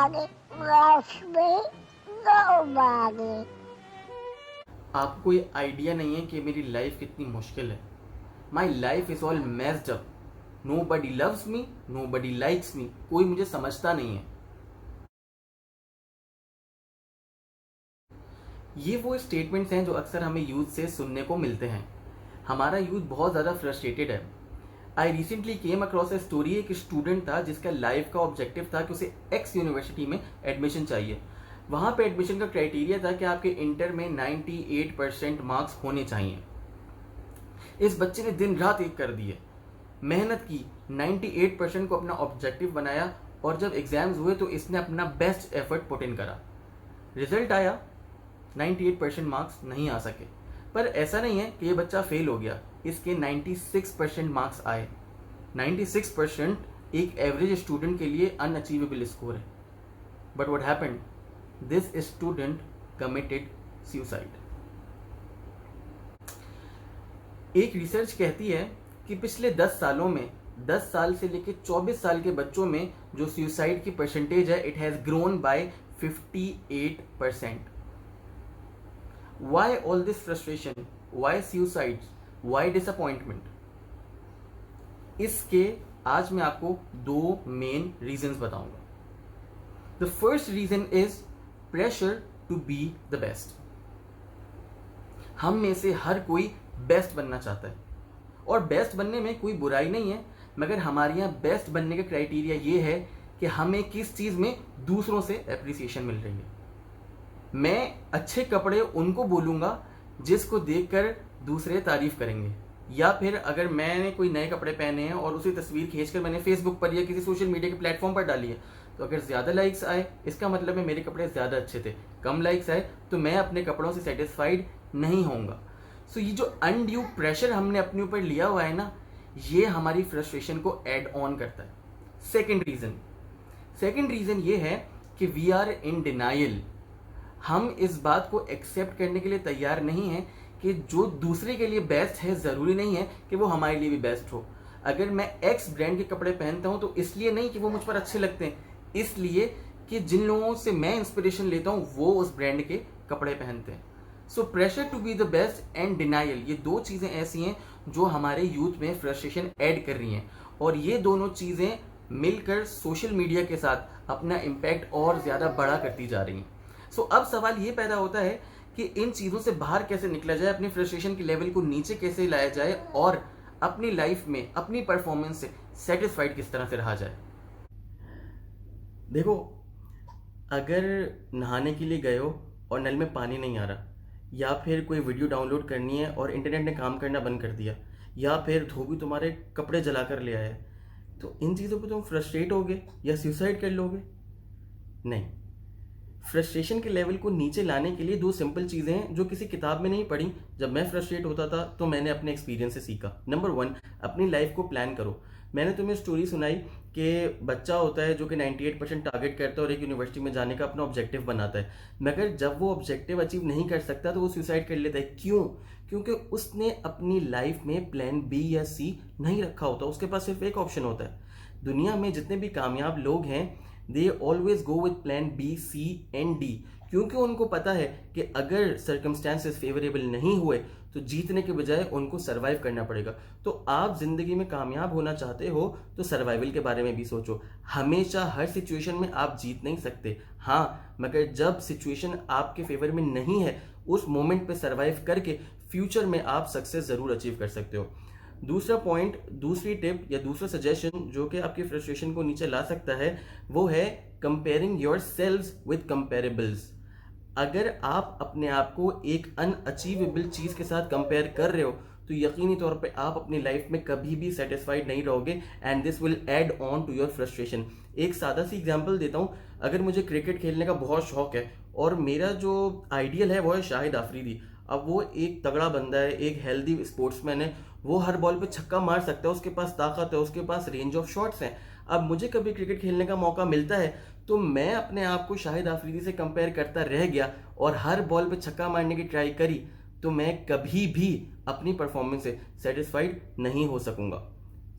मांगे लाइफ में नो मांगे। आपको ये आइडिया नहीं है कि मेरी लाइफ कितनी मुश्किल है। My life is all messed up. Nobody loves me, nobody likes me. कोई मुझे समझता नहीं है। ये वो स्टेटमेंट्स हैं जो अक्सर हमें यूथ से सुनने को मिलते हैं। हमारा यूथ बहुत ज़्यादा फ्रस्ट्रेटेड है। I recently came across a story. एक स्टूडेंट था जिसका लाइफ का ऑब्जेक्टिव था कि उसे एक्स यूनिवर्सिटी में एडमिशन चाहिए। वहाँ पे एडमिशन का क्राइटेरिया था कि आपके इंटर में 98% मार्क्स होने चाहिए। इस बच्चे ने दिन रात एक कर दिए, मेहनत की, 98% को अपना ऑब्जेक्टिव बनाया और जब एग्जाम्स हुए तो इसने अपना बेस्ट एफर्ट पुट इन करा। रिजल्ट आया, 98% मार्क्स नहीं आ सके। पर ऐसा नहीं है कि ये बच्चा फेल हो गया, इसके 96% मार्क्स आए। 96% एक एवरेज स्टूडेंट के लिए अनअचीवेबल स्कोर है। But what happened, this student committed suicide. एक रिसर्च कहती है कि पिछले 10 सालों में 10 साल से लेकर 24 साल के बच्चों में जो सुसाइड की परसेंटेज है, it has grown by 58%। Why all this frustration? Why suicides? Why disappointment? इसके आज मैं आपको दो मेन रीजंस बताऊंगा। The first reason is pressure to be the best. हम में से हर कोई बेस्ट बनना चाहता है और बेस्ट बनने में कोई बुराई नहीं है, मगर हमारे यहाँ बेस्ट बनने का क्राइटेरिया ये है कि हमें किस चीज़ में दूसरों से एप्रिसिएशन मिल रही है। मैं अच्छे कपड़े उनको बोलूँगा जिसको देखकर दूसरे तारीफ करेंगे, या फिर अगर मैंने कोई नए कपड़े पहने हैं और उसी तस्वीर खींचकर मैंने फेसबुक पर या किसी सोशल मीडिया के प्लेटफॉर्म पर डाली है, तो अगर ज़्यादा लाइक्स आए इसका मतलब है मेरे कपड़े ज़्यादा अच्छे थे। कम लाइक्स आए तो मैं अपने कपड़ों से सेटिस्फाइड नहीं होऊंगा। सो ये जो अनड्यू प्रेशर हमने अपने ऊपर लिया हुआ है ना, ये हमारी फ्रस्ट्रेशन को ऐड ऑन करता है। सेकेंड रीज़न ये है कि वी आर इन डिनाइल। हम इस बात को एक्सेप्ट करने के लिए तैयार नहीं है कि जो दूसरे के लिए बेस्ट है ज़रूरी नहीं है कि वो हमारे लिए भी बेस्ट हो। अगर मैं एक्स ब्रांड के कपड़े पहनता हूँ तो इसलिए नहीं कि वो मुझ पर अच्छे लगते हैं, इसलिए कि जिन लोगों से मैं इंस्पिरेशन लेता हूँ वो उस ब्रांड के कपड़े पहनते हैं। So pressure to be the best and denial, ये दो चीज़ें ऐसी हैं जो हमारे यूथ में फ्रस्ट्रेशन ऐड कर रही हैं, और ये दोनों चीज़ें मिलकर सोशल मीडिया के साथ अपना इम्पैक्ट और ज़्यादा बड़ा करती जा रही हैं। सो अब सवाल ये पैदा होता है कि इन चीज़ों से बाहर कैसे निकला जाए, अपनी फ्रस्ट्रेशन के लेवल को नीचे कैसे लाया जाए और अपनी लाइफ में अपनी परफॉर्मेंस से सेटिस्फाइड किस तरह से रहा जाए। देखो, अगर नहाने के लिए गए हो और नल में पानी नहीं आ रहा, या फिर कोई वीडियो डाउनलोड करनी है और इंटरनेट ने काम करना बंद कर दिया, या फिर धोबी तुम्हारे कपड़े जला कर ले आया, तो इन चीज़ों पर तुम फ्रस्ट्रेट होगे या सुसाइड कर लोगे? नहीं। फ्रस्ट्रेशन के लेवल को नीचे लाने के लिए दो सिंपल चीज़ें हैं जो किसी किताब में नहीं पढ़ी। जब मैं फ्रस्ट्रेट होता था तो मैंने अपने एक्सपीरियंस से सीखा। नंबर 1, अपनी लाइफ को प्लान करो। मैंने तुम्हें स्टोरी सुनाई कि बच्चा होता है जो कि 98% टारगेट करता है और एक यूनिवर्सिटी में जाने का अपना ऑब्जेक्टिव बनाता है, मगर जब वो ऑब्जेक्टिव अचीव नहीं कर सकता तो वो सुसाइड कर लेता है। क्यों? क्योंकि उसने अपनी लाइफ में प्लान बी या सी नहीं रखा होता, उसके पास सिर्फ एक ऑप्शन होता है। दुनिया में जितने भी कामयाब लोग हैं, they always go with plan B, C and D, क्योंकि उनको पता है कि अगर सर्कमस्टेंसेस फेवरेबल नहीं हुए तो जीतने के बजाय उनको सर्वाइव करना पड़ेगा। तो आप जिंदगी में कामयाब होना चाहते हो तो सर्वाइवल के बारे में भी सोचो। हमेशा हर सिचुएशन में आप जीत नहीं सकते, हाँ, मगर जब सिचुएशन आपके फेवर में नहीं है उस मोमेंट पे सर्वाइव करके फ्यूचर में आप सक्सेस जरूर अचीव कर सकते हो। दूसरा पॉइंट, दूसरी टिप या दूसरा सजेशन जो कि आपकी फ्रस्ट्रेशन को नीचे ला सकता है, वो है कंपेयरिंग योर सेल्व्स विद कंपेरेबल्स। अगर आप अपने आप को एक अनअचीवेबल चीज़ के साथ कंपेयर कर रहे हो तो यकीनी तौर पे आप अपनी लाइफ में कभी भी सेटिस्फाइड नहीं रहोगे, and this will add on to your frustration. एक सादा सी एग्जांपल देता हूँ। अगर मुझे क्रिकेट खेलने का बहुत शौक है और मेरा जो आइडियल है वो है शाहिद आफरीदी। अब वो एक तगड़ा बंदा है, एक हेल्दी स्पोर्ट्समैन है, वो हर बॉल पे छक्का मार सकता है, उसके पास ताकत है, उसके पास रेंज ऑफ शॉट्स हैं। अब मुझे कभी क्रिकेट खेलने का मौका मिलता है तो मैं अपने आप को शाहिद आफरीदी से कंपेयर करता रह गया और हर बॉल पे छक्का मारने की ट्राई करी, तो मैं कभी भी अपनी परफॉर्मेंस से सेटिस्फाइड नहीं हो सकूंगा।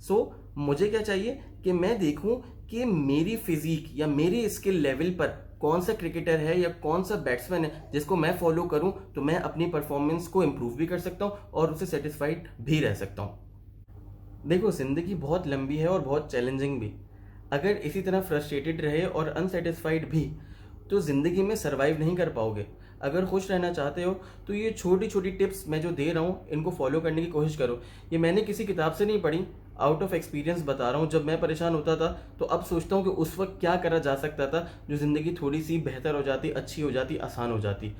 सो मुझे क्या चाहिए कि मैं देखूं कि मेरी फिजिक या मेरी स्किल लेवल पर कौन सा क्रिकेटर है या कौन सा बैट्समैन है जिसको मैं फॉलो करूं तो मैं अपनी परफॉर्मेंस को इम्प्रूव भी कर सकता हूं और उससे सेटिस्फाइड भी रह सकता हूं। देखो, ज़िंदगी बहुत लंबी है और बहुत चैलेंजिंग भी। अगर इसी तरह फ्रस्ट्रेटेड रहे और अनसेटिस्फाइड भी तो ज़िंदगी में सरवाइव नहीं कर पाओगे। अगर खुश रहना चाहते हो तो ये छोटी छोटी टिप्स मैं जो दे रहा हूँ इनको फॉलो करने की कोशिश करो। ये मैंने किसी किताब से नहीं पढ़ी, आउट ऑफ एक्सपीरियंस बता रहा हूँ। जब मैं परेशान होता था तो अब सोचता हूँ कि उस वक्त क्या करा जा सकता था जो ज़िंदगी थोड़ी सी बेहतर हो जाती, अच्छी हो जाती, आसान हो जाती।